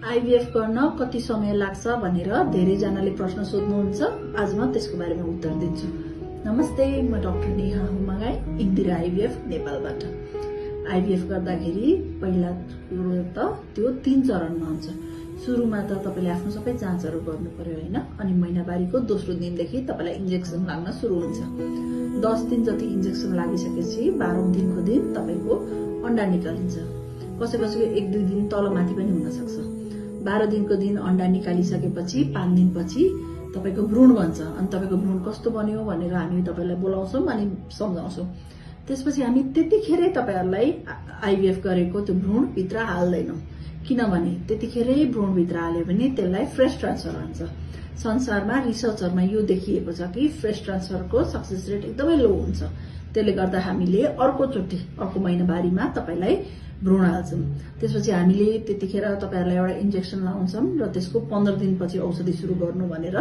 IVF गर्न कति समय लाग्छ भनेर धेरैजनाले प्रश्न सोध्नुहुन्छ। आज म त्यसको बारेमा उत्तर दिन्छु। नमस्ते, म डाक्टर नेहा हुमागाई, इन्दिरा आईवीएफ नेपालबाट। आईवीएफ गर्दाखेरि पहिला कुरो त त्यो 3 चरणमा हुन्छ। सुरुमा त तपाईले आफ्नो सबै जाँचहरु गर्नु पर्यो हैन, अनि महिनावारीको दोस्रो दिनदेखि तपाईलाई इन्जेक्सन लाग्न सुरु हुन्छ। 10 दिन जति इन्जेक्सन लागिसकेपछि 12औं दिनको दिन तपाईको अण्डा निकालिन्छ। कसैको 1-2 दिन तल माथि पनि हुन सक्छ। 12 दिनको दिन अण्डा निकालिसकेपछि 5 दिनपछि तपाईको भ्रूण बन्छ। अनि तपाईको भ्रूण कस्तो बन्यो भनेर हामी तपाईलाई बोलाउँछौं अनि सम्झाउँछौं। त्यसपछि हामी त्यतिखेरै तपाईहरुलाई आईवीएफ गरेको त्यो भ्रूण भित्र हाल्दैनौं, किनभने त्यतिखेरै भ्रूण भित्र हाल्यो भने त्यसलाई फ्रेश ट्रान्सफर भन्छ। संसारमा रिसर्चहरुमा यो देखिएको छ कि फ्रेश ट्रान्सफरको सक्सेस रेट एकदमै लो हुन्छ। त्यसले गर्दा हामीले अर्को महिनावारीमा तपाईलाई भ्रूण हाल्छौं। त्यसपछि हामीले त्यतिखेर तपाईहरुलाई एउटा इन्जेक्सन लाउँछौं र त्यसको 15 दिनपछि औषधि सुरु गर्नु भनेर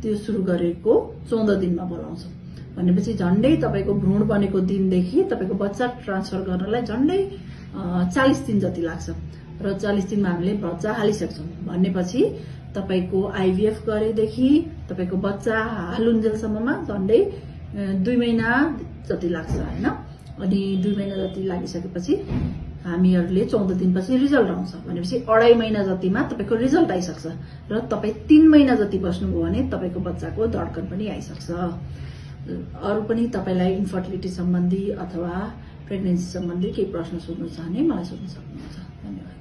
त्यो सुरु गरेको 14 दिनमा बोलाउँछौं। भनेपछि झन्डै तपाईको भ्रूण बनेको दिनदेखि तपाईको बच्चा ट्रान्सफर गर्नलाई झन्डै 40 दिन जति लाग्छ र 40 दिनमा हामीले बच्चा हालिसक्छौं। भनेपछि तपाईको आईवीएफ गरेदेखि तपाईको बच्चा हालुन्जेलसम्ममा झन्डै 2 महिना जति लाग्छ हैन। अनि 2 महिना जति लागिसकेपछि हामीहरुले 14 दिनपछि रिजल्ट आउँछ। भनेपछि 2.5 महिना जतिमा तपाईको रिजल्ट आइसक्छ र तपाई 3 महिना जति बस्नुभयो भने तपाईको बच्चाको धड्कन पनि आइसक्छ। अरु पनि तपाईलाई इन्फर्टिलिटी सम्बन्धी अथवा प्रेग्नेन्सी सम्बन्धी केही प्रश्न सोध्नु छ भने मलाई सोध्न सक्नुहुन्छ। धन्यवाद।